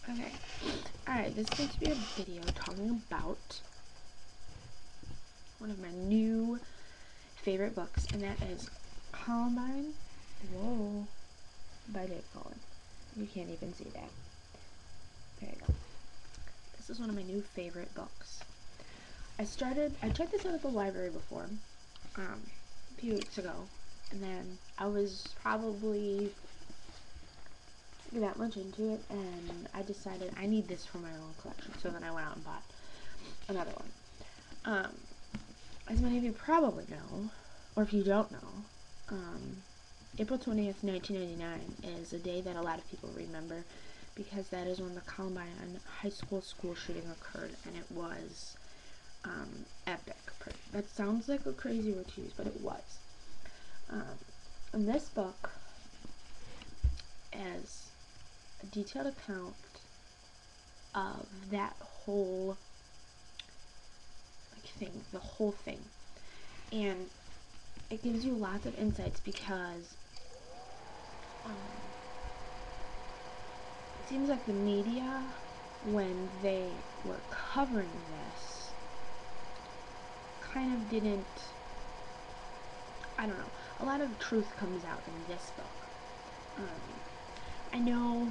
Okay. Alright, this is going to be a video talking about one of my new favorite books, and that is Columbine, whoa, by Dave Cullen. You can't even see that. There you go. This is one of my new favorite books. I checked this out at the library before, a few weeks ago, and then I was probably that much into it, and I decided I need this for my own collection, so then I went out and bought another one. As many of you probably know, or if you don't know, April 20th, 1999 is a day that a lot of people remember because that is when the Columbine high school shooting occurred, and it was epic. That sounds like a crazy word to use, but it was. And this book is a detailed account of that whole thing, the whole thing, and it gives you lots of insights because it seems like the media, when they were covering this, kind of didn't, I don't know, a lot of truth comes out in this book. I know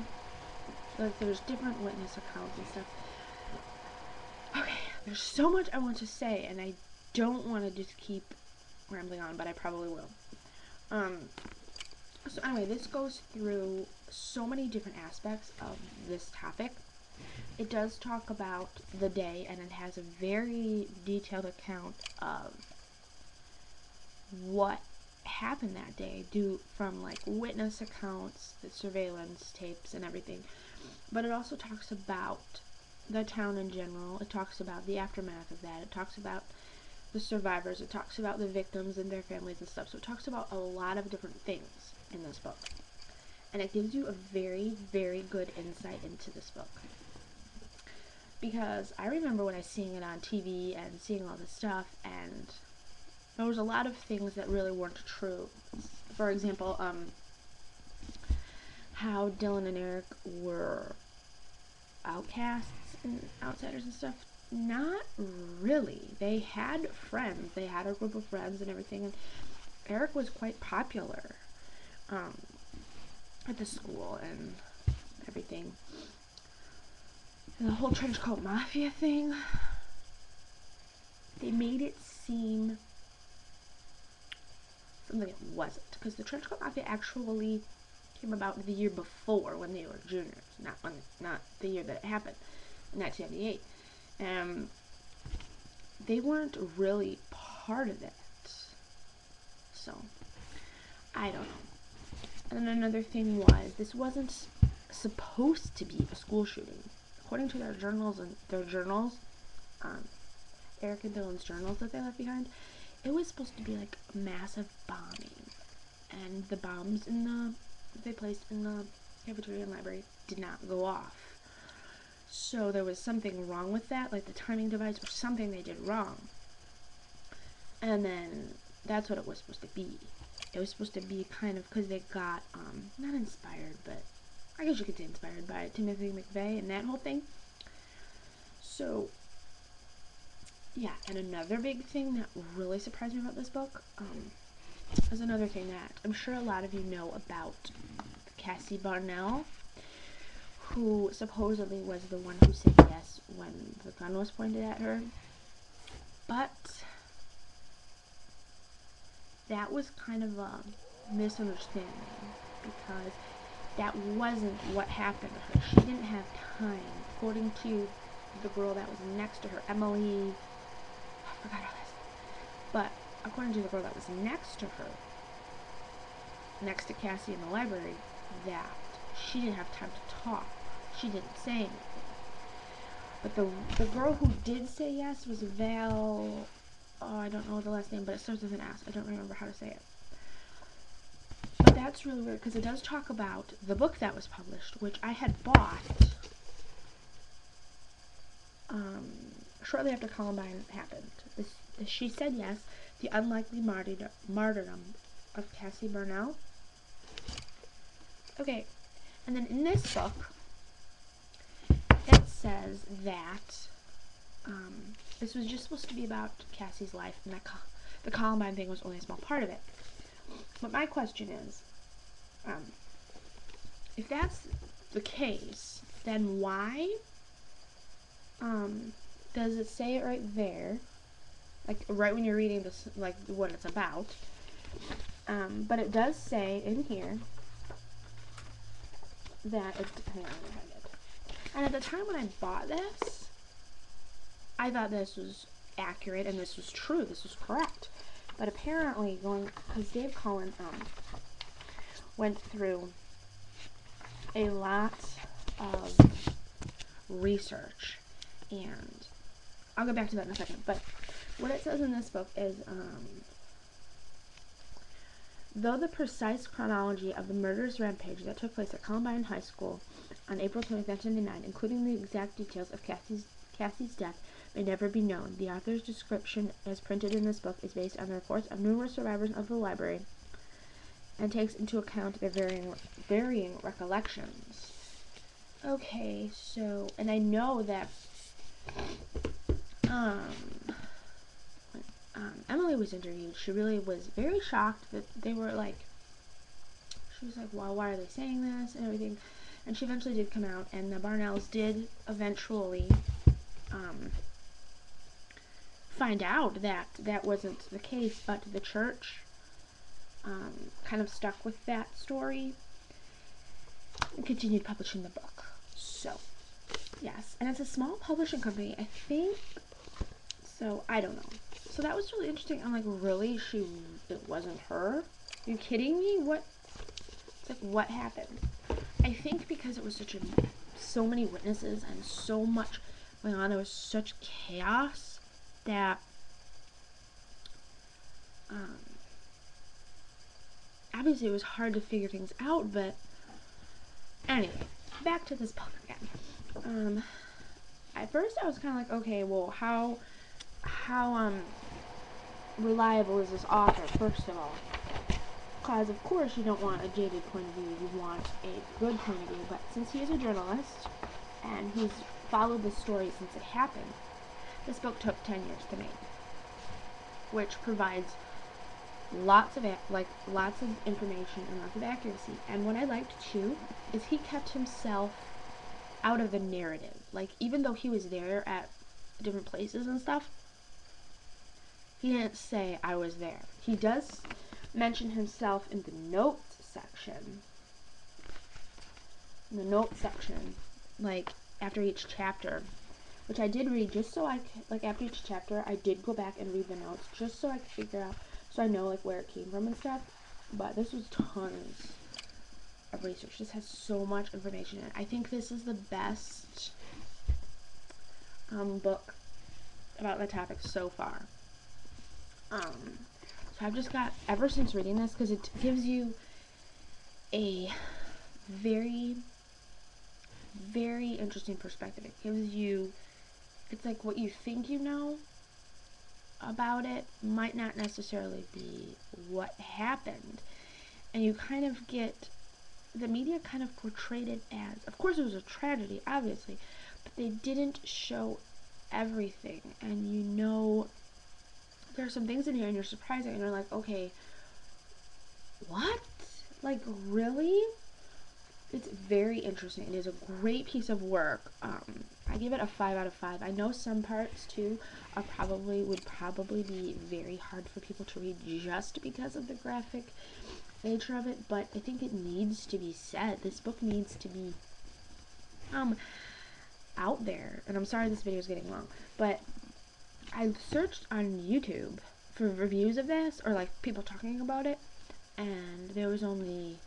that there's different witness accounts and stuff. Okay, there's so much I want to say, and I don't want to just keep rambling on, but I probably will. So anyway, this goes through so many different aspects of this topic. It does talk about the day, and it has a very detailed account of what happened that day, from like witness accounts, the surveillance tapes, and everything. But it also talks about the town in general. It talks about the aftermath of that. It talks about the survivors. It talks about the victims and their families and stuff. So it talks about a lot of different things in this book. And it gives you a very, very good insight into this book. Because I remember when I was seeing it on TV and seeing all this stuff, and there was a lot of things that really weren't true. For example, how Dylan and Eric were outcasts and outsiders and stuff. Not really. They had friends. They had a group of friends and everything, and Eric was quite popular at the school and everything. And the whole trench coat mafia thing, they made it seem something it wasn't, because the trench coat mafia actually came about the year before when they were juniors, not the year that it happened, in 1998. They weren't really part of it, so I don't know. And then another thing was, this wasn't supposed to be a school shooting. According to their journals, Eric and Dylan's journals that they left behind, it was supposed to be like a massive bombing, and the bombs they placed in the cafeteria and library did not go off. So there was something wrong with that, like the timing device or something they did wrong. And then that's what it was supposed to be. It was supposed to be kind of, because they got, not inspired, but I guess you could say inspired by Timothy McVeigh and that whole thing. So, yeah, and another big thing that really surprised me about this book, is another thing that I'm sure a lot of you know about Cassie Barnell, who supposedly was the one who said yes when the gun was pointed at her. But that was kind of a misunderstanding, because that wasn't what happened to her. She didn't have time, according to the girl that was next to her, Emily, I forgot her last name, but according to the girl that was next to her, next to Cassie in the library, that she didn't have time to talk. She didn't say anything. But the girl who did say yes was Val, I don't know the last name, but it starts with an S. I don't remember how to say it. But that's really weird, because it does talk about the book that was published, which I had bought shortly after Columbine happened. She Said Yes, The Unlikely Martyrdom of Cassie Barnell. Okay, and then in this book, says that this was just supposed to be about Cassie's life, and that the Columbine thing was only a small part of it. But my question is, if that's the case, then why does it say it right there, like right when you're reading this, like what it's about? But it does say in here that it's, hang on, let me find it. And at the time when I bought this, I thought this was accurate and this was true, this was correct. But apparently, because Dave Cullen went through a lot of research, and I'll go back to that in a second. But what it says in this book is, though the precise chronology of the murderous rampage that took place at Columbine High School on April 20, 1999, including the exact details of Cassie's death, may never be known, the author's description as printed in this book is based on the reports of numerous survivors of the library and takes into account their varying recollections. Okay, so, and I know that Emily was interviewed, she really was very shocked that they were like, she was like, well, why are they saying this and everything, and she eventually did come out, and the Barnells did eventually find out that that wasn't the case, but the church kind of stuck with that story and continued publishing the book. So, yes, and it's a small publishing company, I think, so I don't know. So that was really interesting. I'm like, really? It wasn't her? Are you kidding me? What? It's like, what happened? I think because it was so many witnesses and so much going on, there was such chaos that obviously it was hard to figure things out, but anyway, back to this book again. At first I was kind of like, okay, well, how reliable is this author, first of all? Because of course you don't want a jaded point of view, you want a good point of view, but since he is a journalist and he's followed this story since it happened, this book took 10 years to make, which provides lots of information and lots of accuracy. And what I liked too is he kept himself out of the narrative. Like, even though he was there at different places and stuff, he didn't say I was there. He does mention himself in the notes section. Like after each chapter, which I did read just so I could, like after each chapter I did go back and read the notes just so I could figure out, so I know like where it came from and stuff. But this was tons of research. This has so much information in it. I think this is the best book about the topic so far. So I've just got, ever since reading this, because it gives you a very, very interesting perspective. It gives you, it's like what you think you know about it might not necessarily be what happened. And you kind of get, the media kind of portrayed it as, of course it was a tragedy, obviously, but they didn't show everything. And you know, there are some things in here and you're surprised and you're like, okay, what? Like, really? It's very interesting. It is a great piece of work. I give it a 5 out of 5. I know some parts too are would probably be very hard for people to read just because of the graphic nature of it, but I think it needs to be said. This book needs to be out there. And I'm sorry this video is getting long, but I searched on YouTube for reviews of this, or like people talking about it, and there was only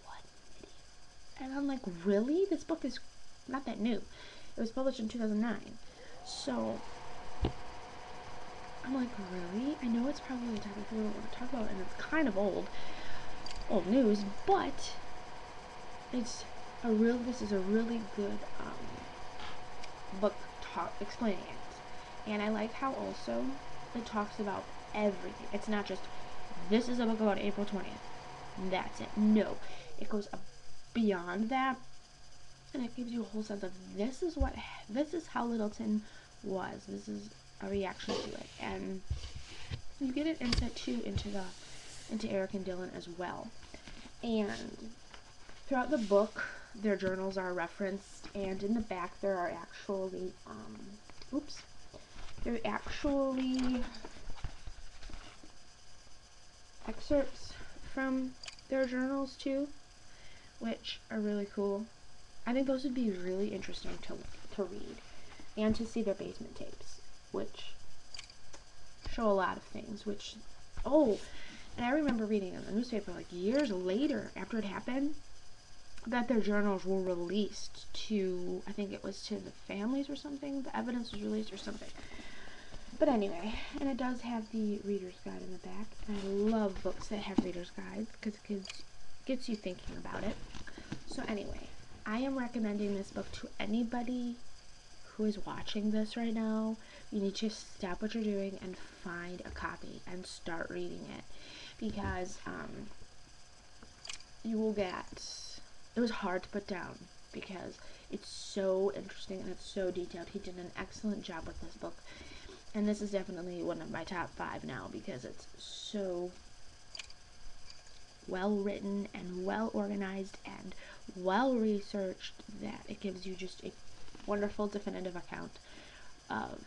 one video. And I'm like, really? This book is not that new. It was published in 2009. So I'm like, really? I know it's probably the topic we don't want to talk about, and it's kind of old news, but this is a really good book explaining it. And I like how also it talks about everything. It's not just, this is a book about April 20th. That's it. No. It goes beyond that. and it gives you a whole sense of this is how Littleton was. This is a reaction to it, and you get an insight too into Eric and Dylan as well. And throughout the book, their journals are referenced, and in the back there are actually excerpts from their journals too, which are really cool. I think those would be really interesting to read, and to see their basement tapes, which show a lot of things. And I remember reading in the newspaper like years later after it happened that their journals were released to, I think it was to the families or something. The evidence was released or something. But anyway, and it does have the reader's guide in the back, and I love books that have reader's guides because it gets you thinking about it. So anyway, I am recommending this book to anybody who is watching this right now. You need to stop what you're doing and find a copy and start reading it, because you will it was hard to put down because it's so interesting and it's so detailed. He did an excellent job with this book, and this is definitely one of my top 5 now because it's so well written and well organized and well researched that it gives you just a wonderful definitive account of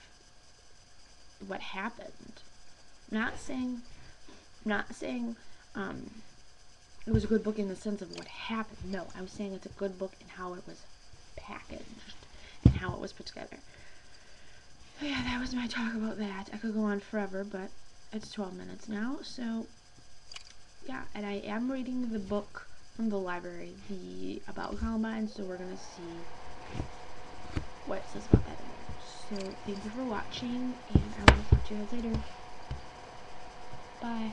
what happened. Not saying it was a good book in the sense of what happened. No, I'm saying it's a good book in how it was packaged and how it was put together. But yeah, that was my talk about that. I could go on forever, but it's 12 minutes now, so yeah. And I am reading the book from the library, about Columbine, so we're gonna see what it says about that in there. So thank you for watching, and I will talk to you guys later. Bye.